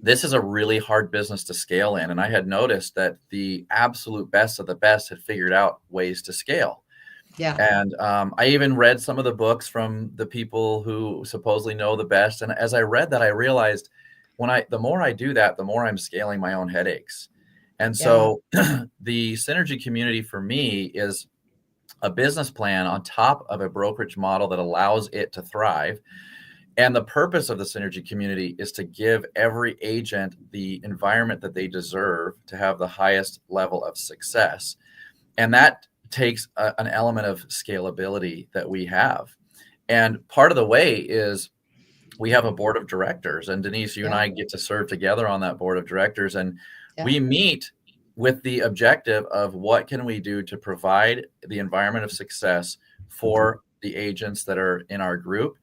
This is a really hard business to scale in. And I had noticed that the absolute best of the best had figured out ways to scale. Yeah. And I even read some of the books from the people who supposedly know the best. And as I read that, I realized the more I do that, the more I'm scaling my own headaches. And Yeah. so the Synergy community for me is a business plan on top of a brokerage model that allows it to thrive. And the purpose of the Synergy community is to give every agent the environment that they deserve to have the highest level of success. And that takes an element of scalability that we have. And part of the way is we have a board of directors. And Denise, you and I get to serve together on that board of directors. And we meet with the objective of what can we do to provide the environment of success for the agents that are in our group.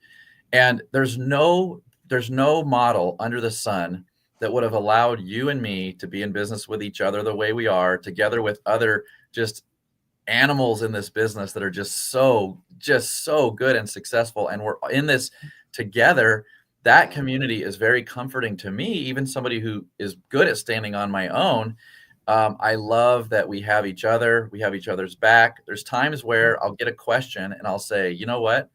And there's no model under the sun that would have allowed you and me to be in business with each other the way we are, together with other just animals in this business that are just so good and successful. And we're in this together. That community is very comforting to me, even somebody who is good at standing on my own. I love that we have each other. We have each other's back. There's times where I'll get a question and I'll say, you know what?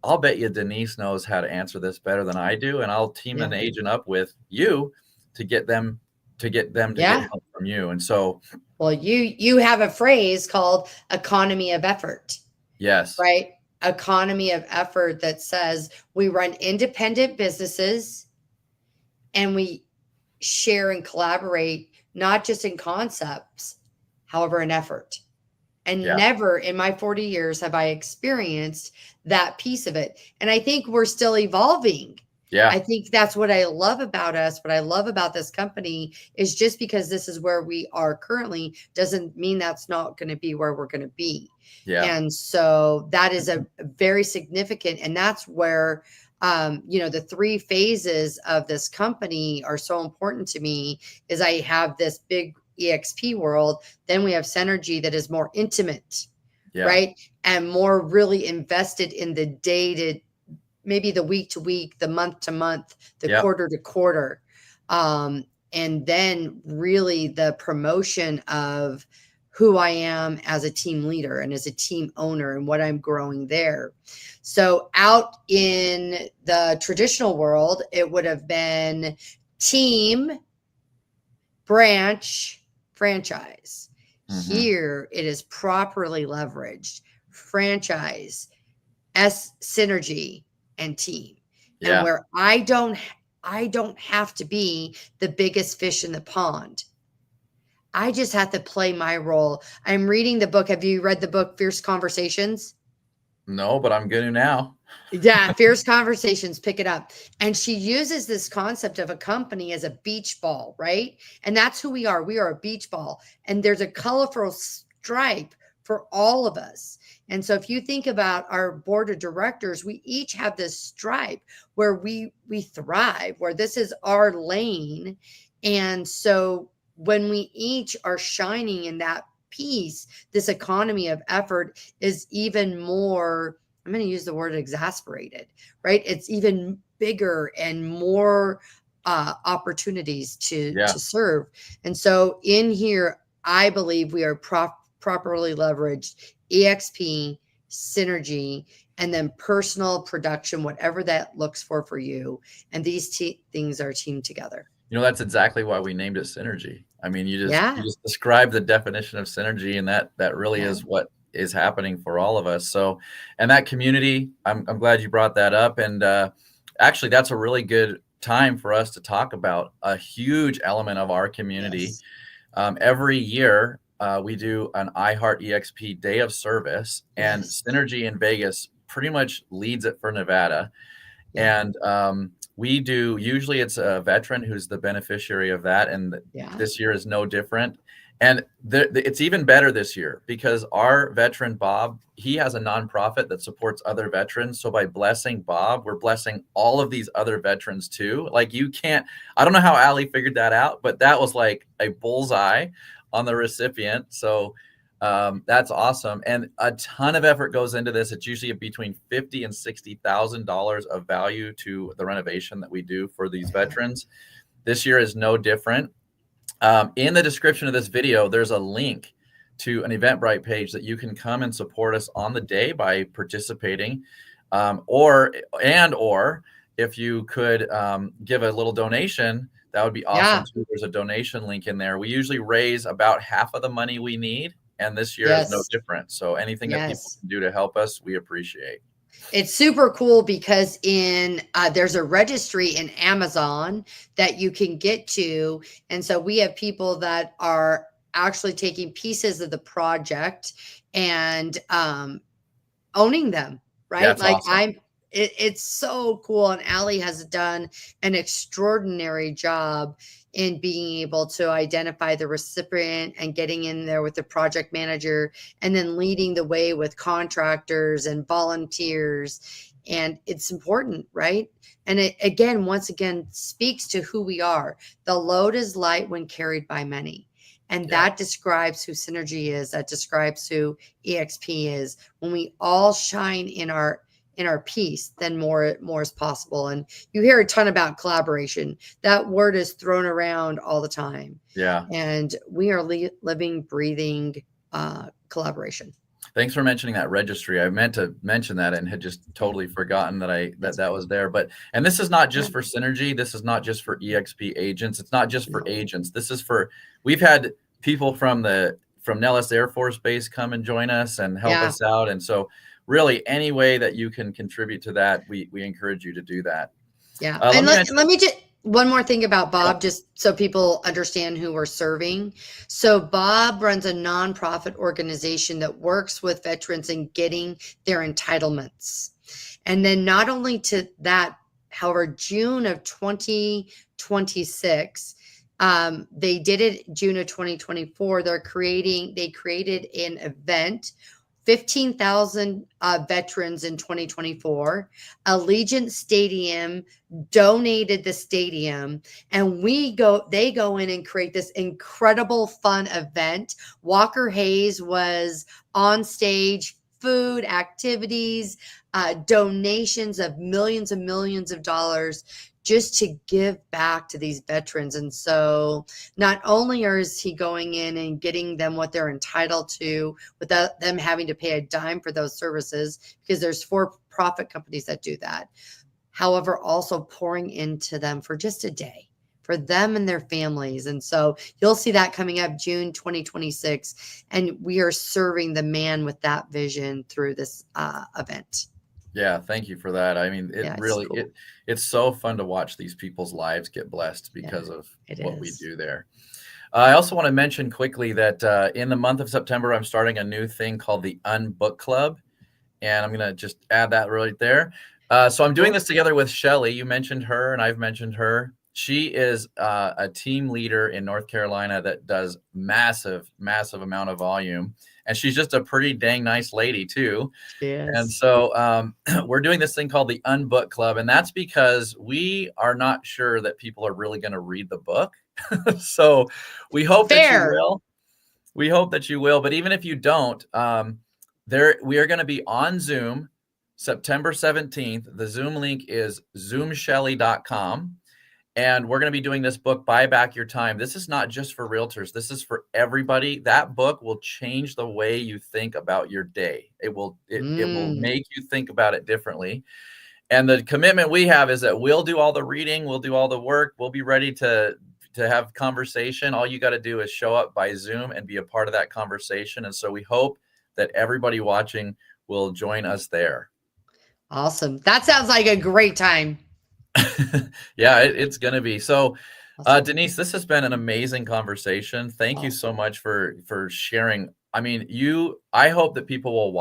I'll bet you Denise knows how to answer this better than I do. And I'll team an agent up with you to get them to get help from you. And so, well, you have a phrase called economy of effort. Yes. Right. Economy of effort that says we run independent businesses and we share and collaborate, not just in concepts, however, in effort. And never in my 40 years have I experienced that piece of it. And I think we're still evolving. Yeah. I think that's what I love about us. What I love about this company is just because this is where we are currently doesn't mean that's not going to be where we're going to be. Yeah. And so that is a very significant, and that's where, the 3 phases of this company are so important to me. Is I have this big EXP world, then we have Synergy that is more intimate, right? And more really invested in the day to maybe the week to week, the month to month, the quarter to quarter. And then really the promotion of who I am as a team leader and as a team owner and what I'm growing there. So out in the traditional world, it would have been team, branch, franchise. Here it is properly leveraged: franchise, synergy, and team. And where I don't have to be the biggest fish in the pond. I just have to play my role. I'm reading the book. Have you read the book Fierce Conversations? No, but I'm going to now. Yeah, Fierce Conversations, pick it up. And she uses this concept of a company as a beach ball, right? And that's who we are. We are a beach ball. And there's a colorful stripe for all of us. And so if you think about our board of directors, we each have this stripe where we thrive, where this is our lane. And so when we each are shining in that piece, this economy of effort is even more, I'm going to use the word exasperated, right? It's even bigger and more opportunities to serve. And so in here, I believe we are properly leveraged EXP, synergy, and then personal production, whatever that looks for you. And these things are teamed together. That's exactly why we named it Synergy. I mean, you just described the definition of synergy, and that really is what is happening for all of us. So, and that community, I'm glad you brought that up. And actually, that's a really good time for us to talk about a huge element of our community. Every year, we do an iHeart EXP Day of Service, and Synergy in Vegas pretty much leads it for Nevada. And we do, usually it's a veteran who's the beneficiary of that. And this year is no different. And it's even better this year because our veteran, Bob, he has a nonprofit that supports other veterans. So by blessing Bob, we're blessing all of these other veterans too. Like I don't know how Allie figured that out, but that was like a bullseye on the recipient. So that's awesome. And a ton of effort goes into this. It's usually between $50,000 and $60,000 of value to the renovation that we do for these veterans. This year is no different. In the description of this video, there's a link to an Eventbrite page that you can come and support us on the day by participating, or if you could give a little donation, that would be awesome too. There's a donation link in there. We usually raise about half of the money we need and this year is no Yes. different. So anything that people Yes. can do to help us, we appreciate. It's super cool because there's a registry in Amazon that you can get to. And so we have people that are actually taking pieces of the project and owning them, Yeah, right? it's awesome. It's so cool. And Allie has done an extraordinary job in being able to identify the recipient and getting in there with the project manager and then leading the way with contractors and volunteers. And it's important, right? And it again, once again, speaks to who we are. The load is light when carried by many. And Yeah. that describes who Synergy is. That describes who EXP is. When we all shine in our piece, then more is possible. And you hear a ton about collaboration. That word is thrown around all the time. Yeah. And we are living, breathing collaboration. Thanks for mentioning that registry. I meant to mention that and had just totally forgotten that was there. And this is not just for Synergy. This is not just for EXP agents. It's not just for agents. This is for, we've had people from Nellis Air Force Base come and join us and help us out. And so really any way that you can contribute to that, we encourage you to do that. Yeah. And let me just, one more thing about Bob, just so people understand who we're serving. So Bob runs a nonprofit organization that works with veterans in getting their entitlements. And then not only to that, however, June of 2026, they did it June of 2024. They created an event, 15,000 veterans in 2024. Allegiant Stadium donated the stadium, and they go in and create this incredible fun event. Walker Hayes was on stage, food, activities, donations of millions and millions of dollars just to give back to these veterans. And so not only is he going in and getting them what they're entitled to without them having to pay a dime for those services, because there's for-profit companies that do that. However, also pouring into them for just a day for them and their families. And so you'll see that coming up June 2026. And we are serving the man with that vision through this event. Yeah, thank you for that. I mean, it's so fun to watch these people's lives get blessed because of what we do there. I also want to mention quickly that in the month of September, I'm starting a new thing called the Unbook Club. And I'm going to just add that right there. So I'm doing this together with Shelly. You mentioned her and I've mentioned her. She is a team leader in North Carolina that does massive amount of volume. And she's just a pretty dang nice lady too. Yes. And so we're doing this thing called the Unbook Club. And that's because we are not sure that people are really going to read the book. So we hope that you will. We hope that you will. But even if you don't, we are going to be on Zoom September 17th. The Zoom link is zoomshelly.com. And we're going to be doing this book, Buy Back Your Time. This is not just for realtors. This is for everybody. That book will change the way you think about your day. It will make you think about it differently. And the commitment we have is that we'll do all the reading. We'll do all the work. We'll be ready to have conversation. All you got to do is show up by Zoom and be a part of that conversation. And so we hope that everybody watching will join us there. Awesome. That sounds like a great time. Yeah, it's going to be. So, Denise, this has been an amazing conversation. Thank you so much for sharing. I mean, I hope that people will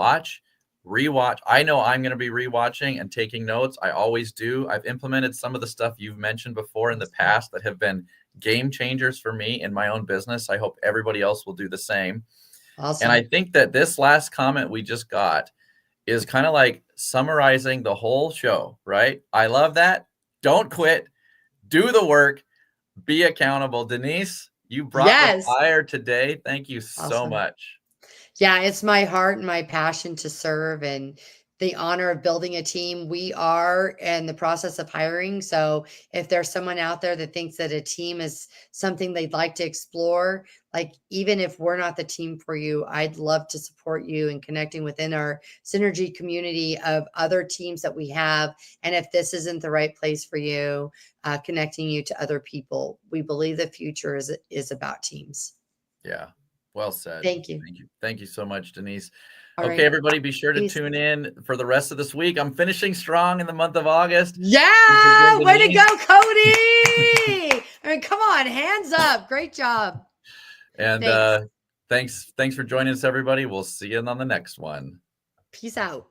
rewatch. I know I'm going to be rewatching and taking notes. I always do. I've implemented some of the stuff you've mentioned before in the past that have been game changers for me in my own business. I hope everybody else will do the same. Awesome. And I think that this last comment we just got is kind of like summarizing the whole show, right? I love that. Don't quit. Do the work. Be accountable. Denise, you brought the fire today. Thank you so much. Yeah, it's my heart and my passion to serve and the honor of building a team. We are in the process of hiring. So if there's someone out there that thinks that a team is something they'd like to explore, like even if we're not the team for you, I'd love to support you in connecting within our Synergy community of other teams that we have. And if this isn't the right place for you, connecting you to other people. We believe the future is about teams. Yeah. Well said. Thank you. Thank you. Thank you so much, Denise. All Okay, right. everybody, be sure to Peace. tune in for the rest of this week. I'm finishing strong in the month of August. Yeah, way to Denise. go, Cody. I mean, come on, hands up. Great job. And Thanks. thanks for joining us, everybody. We'll see you on the next one. Peace out.